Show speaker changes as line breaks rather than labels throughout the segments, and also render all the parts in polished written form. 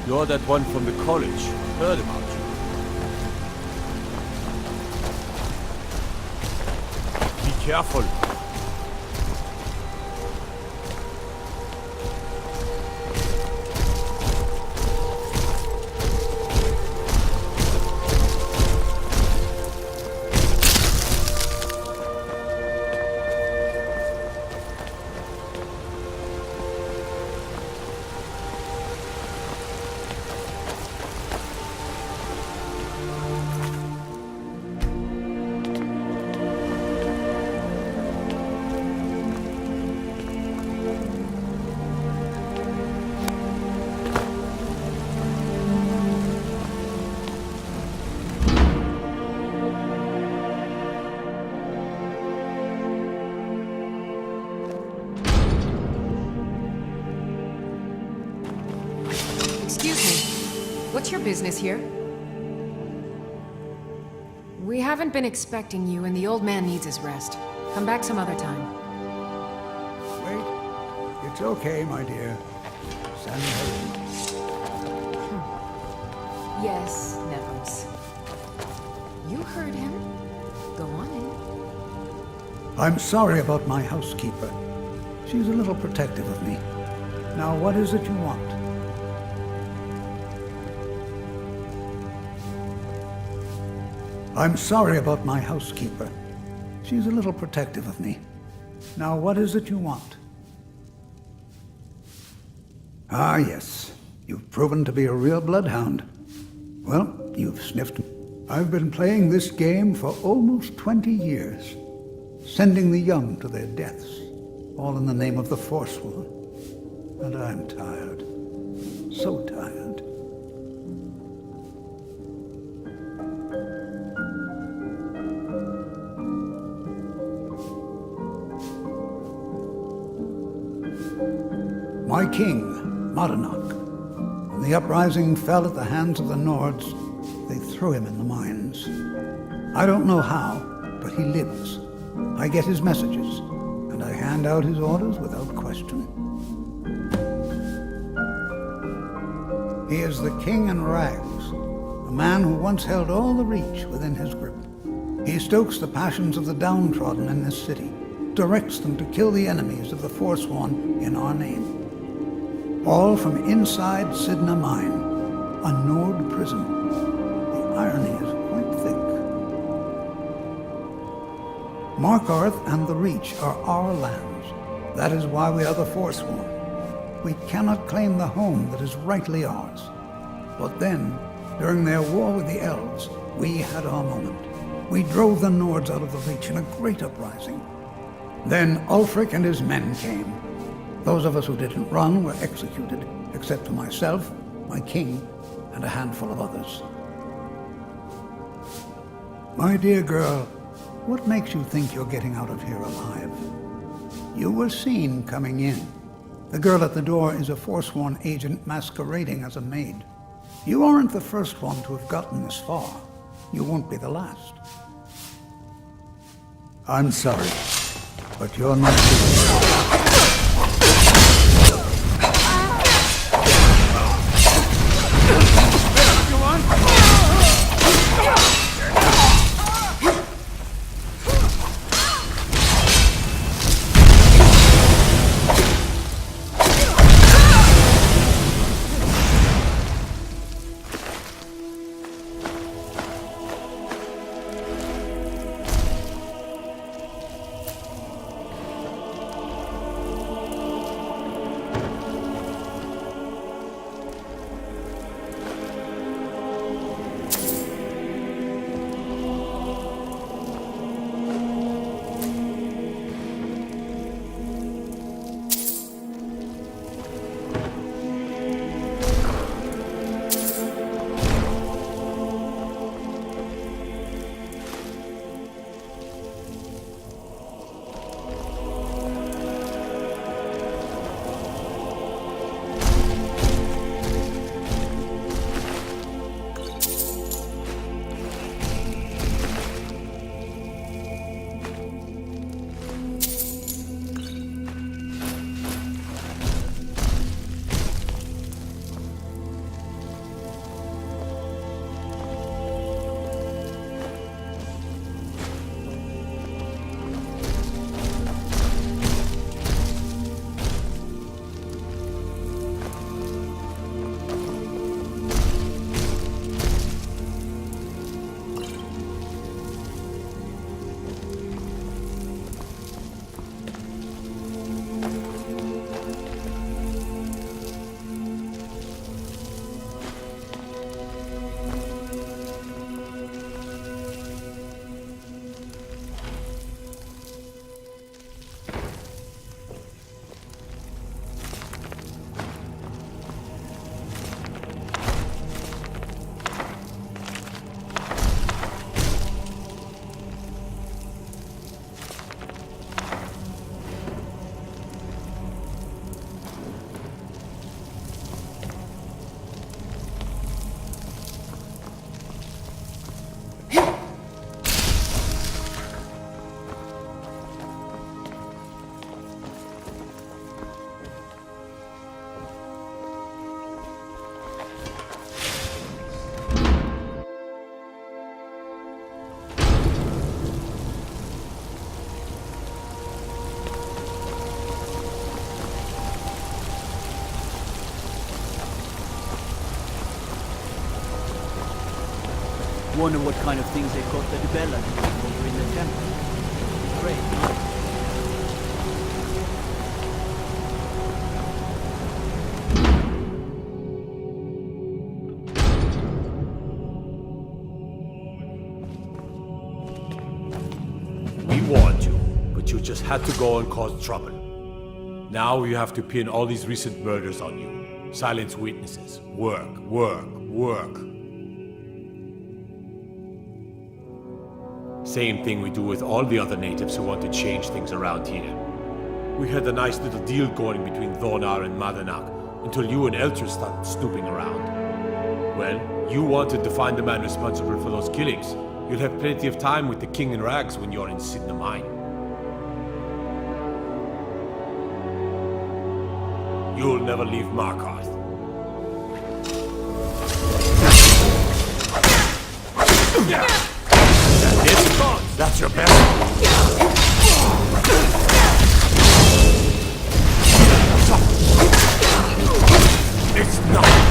You're that one from the college. Heard about you. Be careful.
Excuse me. What's your business here? We haven't been expecting you, and the old man needs his rest. Come back some other time.
Wait. It's okay, my dear. Send her in.
Yes, Nevos. You heard him. Go on in.
I'm sorry about my housekeeper. She's a little protective of me. Now, what is it you want? I'm sorry about my housekeeper. She's a little protective of me. Now, what is it you want? Ah, yes. You've proven to be a real bloodhound. Well, you've sniffed me. I've been playing this game for almost 20 years, sending the young to their deaths, all in the name of the Forsworn. And I'm tired. So tired. My king, Madanach, when the uprising fell at the hands of the Nords, they threw him in the mines. I don't know how, but he lives. I get his messages, and I hand out his orders without question. He is the king in rags, a man who once held all the Reach within his grip. He stokes the passions of the downtrodden in this city, directs them to kill the enemies of the Forsworn in our name. All from inside Sidna Mine, a Nord prison. The irony is quite thick. Markarth and the Reach are our lands. That is why we are the Forsworn. We cannot claim the home that is rightly ours. But then, during their war with the Elves, we had our moment. We drove the Nords out of the Reach in a great uprising. Then Ulfric and his men came. Those of us who didn't run were executed, except for myself, my king, and a handful of others. My dear girl, what makes you think you're getting out of here alive? You were seen coming in. The girl at the door is a Forsworn agent masquerading as a maid. You aren't the first one to have gotten this far. You won't be the last. I'm sorry, but you're not the
Wonder what kind of things they caught the Bella doing over in the temple. Great, huh?
We warned you, but you just had to go and cause trouble. Now you have to pin all these recent murders on you. Silence witnesses. Work, work, work. Same thing we do with all the other natives who want to change things around here. We had a nice little deal going between Thonar and Madanak until you and Eltra started snooping around. Well, you wanted to find the man responsible for those killings. You'll have plenty of time with the King in Rags when you're in Sidna Mine. You'll never leave Markarth. That's your best. It's not.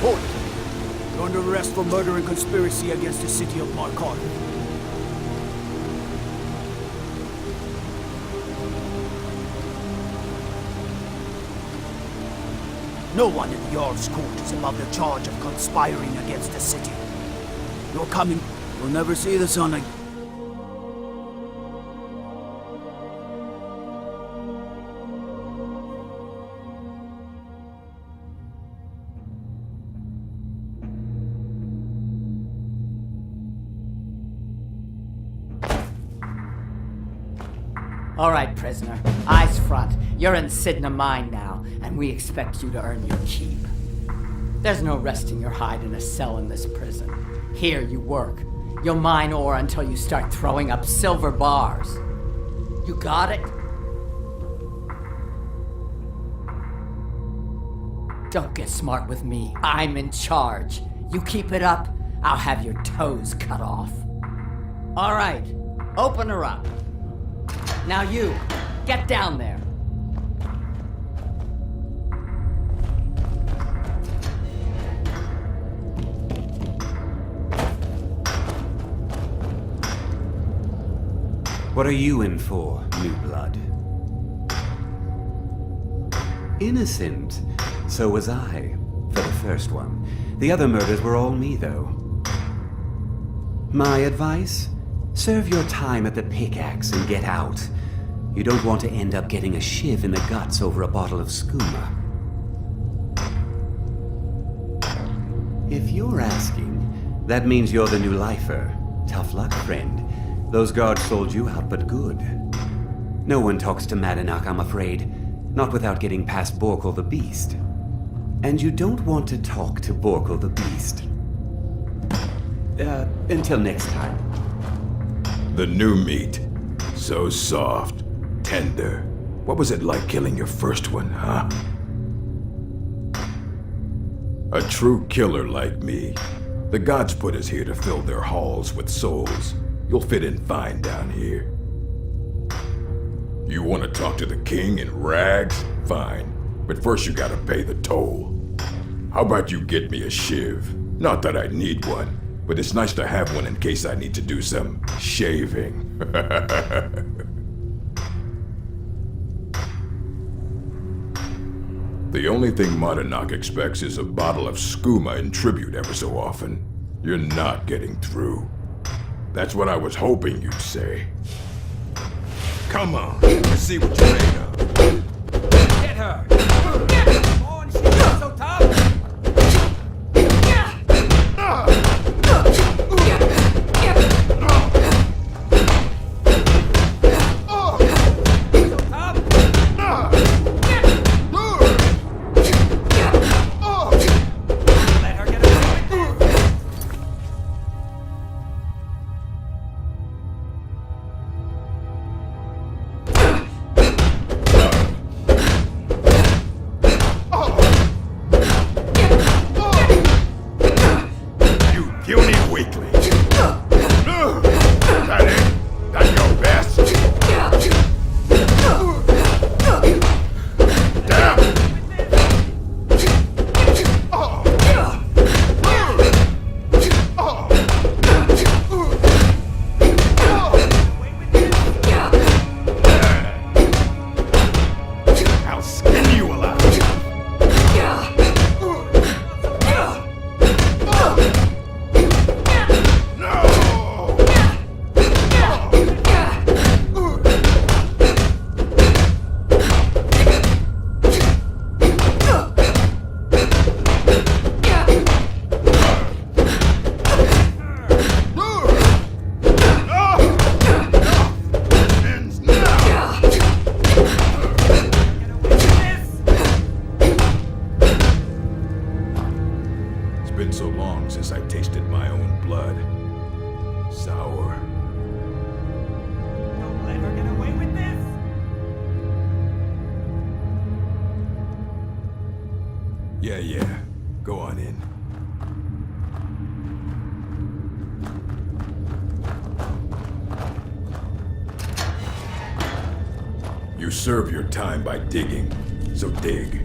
Hold it. You're under arrest for murder and conspiracy against the city of Markarth. No one in the Jarl's court is above the charge of conspiring against the city. You're coming. You'll never see the sun again.
All right, prisoner. Eyes front. You're in Sidna Mine now, and we expect you to earn your keep. There's no resting your hide in a cell in this prison. Here you work. You'll mine ore until you start throwing up silver bars. You got it? Don't get smart with me. I'm in charge. You keep it up, I'll have your toes cut off. All right, open her up. Now you, get down there.
What are you in for, new blood? Innocent. So was I, for the first one. The other murders were all me, though. My advice? Serve your time at the pickaxe and get out. You don't want to end up getting a shiv in the guts over a bottle of skooma. If you're asking, that means you're the new lifer. Tough luck, friend. Those guards sold you out, but good. No one talks to Madanak, I'm afraid. Not without getting past Borkul the Beast. And you don't want to talk to Borkul the Beast. Until next time.
The new meat. So soft, tender. What was it like killing your first one, huh? A true killer like me. The gods put us here to fill their halls with souls. You'll fit in fine down here. You want to talk to the king in rags? Fine. But first you gotta pay the toll. How about you get me a shiv? Not that I need one, but it's nice to have one in case I need to do some shaving. The only thing Madanak expects is a bottle of skooma in tribute ever so often. You're not getting through. That's what I was hoping you'd say. Come on, let's see what you're made of.
Get her! Come on, she's not so tough!
Yeah. Go on in. You serve your time by digging, so dig.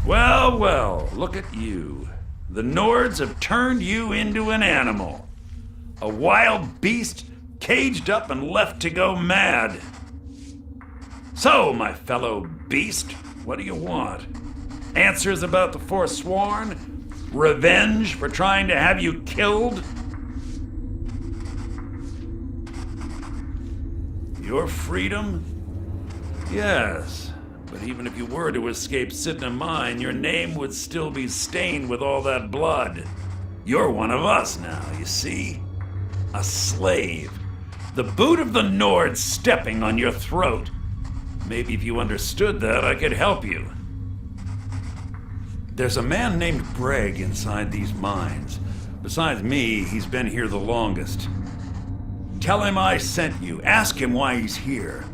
Well, well, look at you. The Nords have turned you into an animal. A wild beast caged up and left to go mad. So, my fellow beast, what do you want? Answers about the Forsworn? Revenge for trying to have you killed? Your freedom? Yes, but even if you were to escape Sidna Mine, your name would still be stained with all that blood. You're one of us now, you see? A slave. The boot of the Nord stepping on your throat. Maybe if you understood that, I could help you. There's a man named Breg inside these mines. Besides me, he's been here the longest. Tell him I sent you. Ask him why he's here.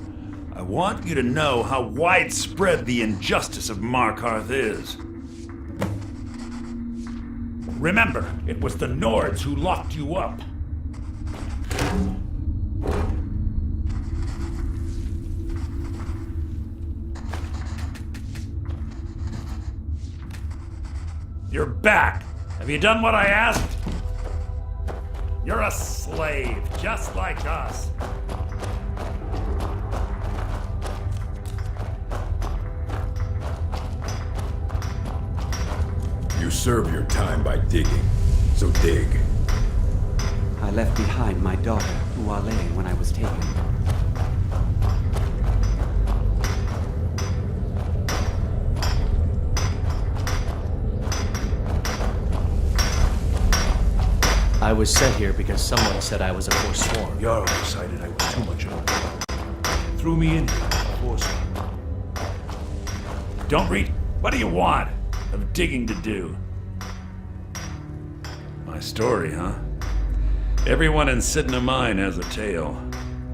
I want you to know how widespread the injustice of Markarth is. Remember, it was the Nords who locked you up. You're back. Have you done what I asked? You're a slave, just like us.
You serve your time by digging, so dig.
I left behind my daughter, Uale, when I was taken.
I was sent here because someone said I was a Forsworn.
Jarl decided I was too much of a problem. Threw me in here, Forsworn.
Don't read. What do you want of digging to do? My story, huh? Everyone in Sidna Mine has a tale.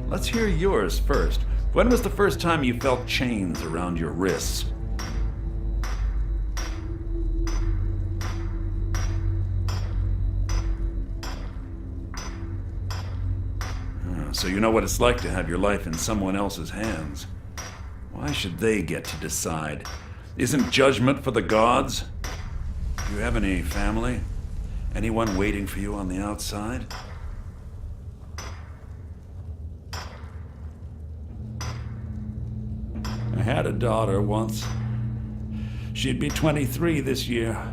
Let's hear yours first. When was the first time you felt chains around your wrists? So you know what it's like to have your life in someone else's hands. Why should they get to decide? Isn't judgment for the gods? Do you have any family? Anyone waiting for you on the outside? I had a daughter once. She'd be 23 this year.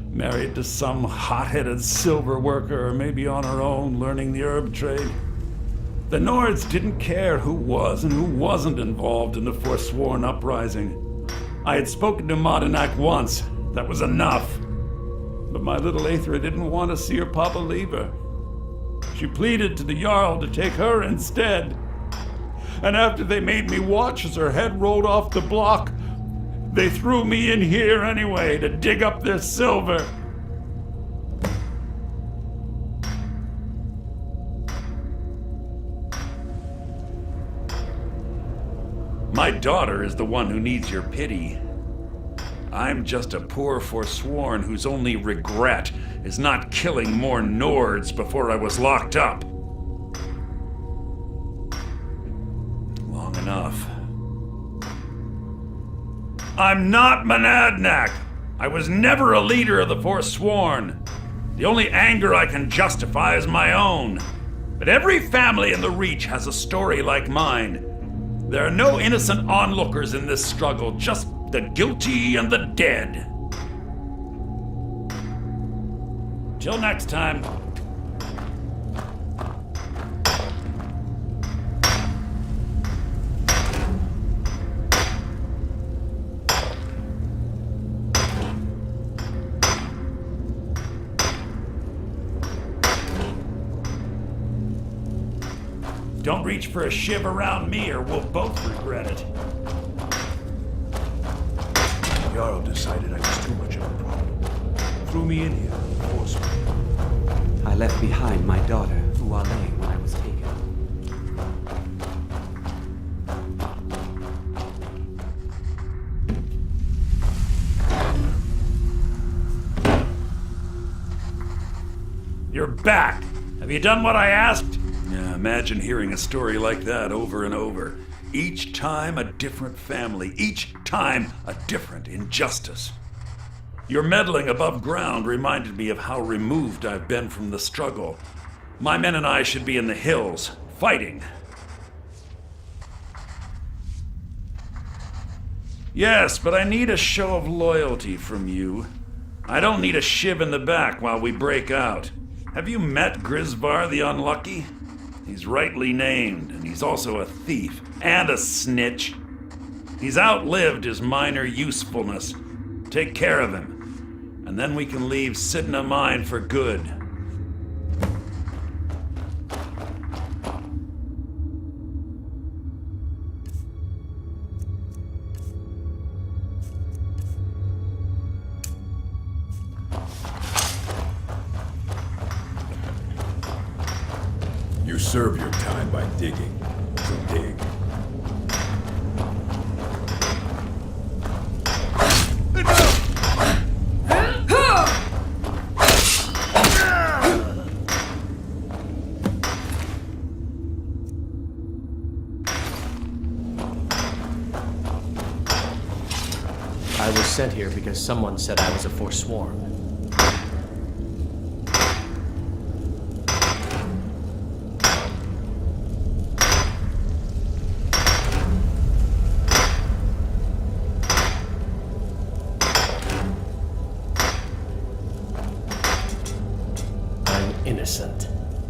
Married to some hot-headed silver worker, or maybe on her own, learning the herb trade. The Nords didn't care who was and who wasn't involved in the Forsworn uprising. I had spoken to Madanak once. That was enough. But my little Aethra didn't want to see her papa leave her. She pleaded to the Jarl to take her instead. And after they made me watch as her head rolled off the block, they threw me in here anyway to dig up their silver. My daughter is the one who needs your pity. I'm just a poor Forsworn whose only regret is not killing more Nords before I was locked up. Long enough. I'm not Monadnack. I was never a leader of the Forsworn. The only anger I can justify is my own. But every family in the Reach has a story like mine. There are no innocent onlookers in this struggle, just the guilty and the dead. Till next time. Don't reach for a shiv around me or we'll both regret it.
Jarl decided I was too much of a problem. Threw me in here, Forsworn.
I left behind my daughter, Uale, when I was taken.
You're back. Have you done what I asked? Yeah, imagine hearing a story like that over and over. Each time a different family, each time a different injustice. Your meddling above ground reminded me of how removed I've been from the struggle. My men and I should be in the hills, fighting. Yes, but I need a show of loyalty from you. I don't need a shiv in the back while we break out. Have you met Grisvar the Unlucky? He's rightly named, and he's also a thief and a snitch. He's outlived his minor usefulness. Take care of him, and then we can leave Sidna Mine for good.
You serve your time by digging, so dig.
I was sent here because someone said I was a forsworn. I'm innocent.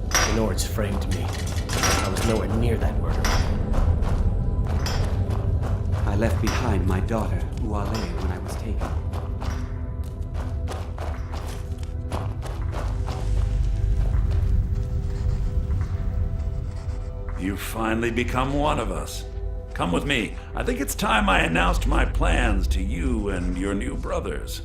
The Nords framed me. I was nowhere near that murder.
I left behind my daughter, Uale, when I was taken.
You've finally become one of us. Come with me. I think it's time I announced my plans to you and your new brothers.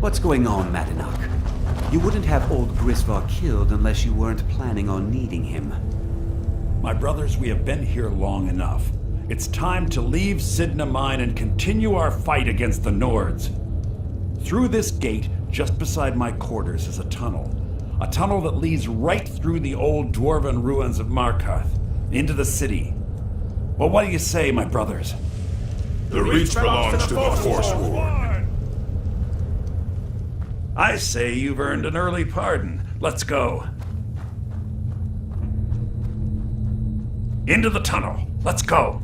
What's going on, Madanach? You wouldn't have old Grisvar killed unless you weren't planning on needing him.
My brothers, we have been here long enough. It's time to leave Sidna Mine and continue our fight against the Nords. Through this gate, just beside my quarters, is a tunnel. A tunnel that leads right through the old dwarven ruins of Markarth, into the city. Well, what do you say, my brothers?
The Reach belongs to the Forsworn.
I say you've earned an early pardon. Let's go. Into the tunnel. Let's go.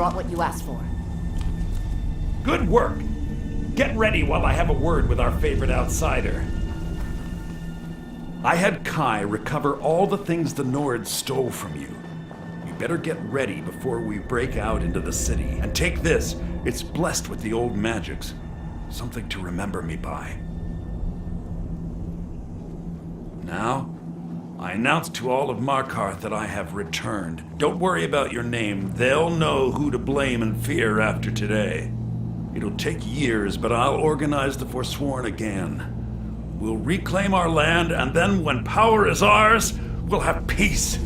brought what you asked for.
Good work. Get ready while I have a word with our favorite outsider. I had Kai recover all the things the Nords stole from you. You better get ready before we break out into the city. And take this. It's blessed with the old magics. Something to remember me by. Now, I announce to all of Markarth that I have returned. Don't worry about your name. They'll know who to blame and fear after today. It'll take years, but I'll organize the Forsworn again. We'll reclaim our land, and then when power is ours, we'll have peace.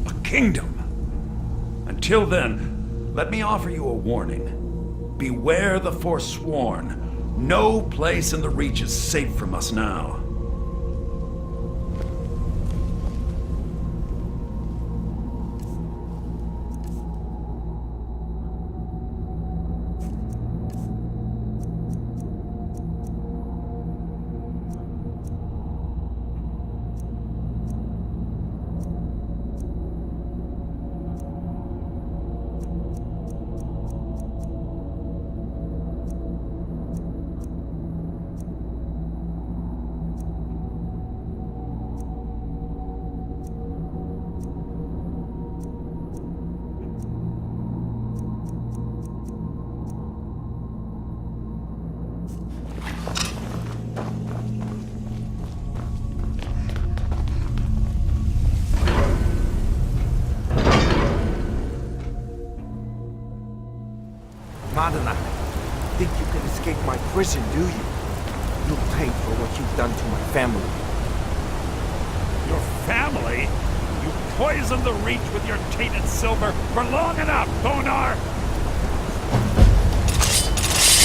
A kingdom. Until then, let me offer you a warning. Beware the Forsworn. No place in the Reach is safe from us now.
Madonna, think you can escape my prison, do you? You'll pay for what you've done to my family.
Your family? You poisoned the Reach with your tainted silver for long enough, Thonar!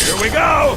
Here we go!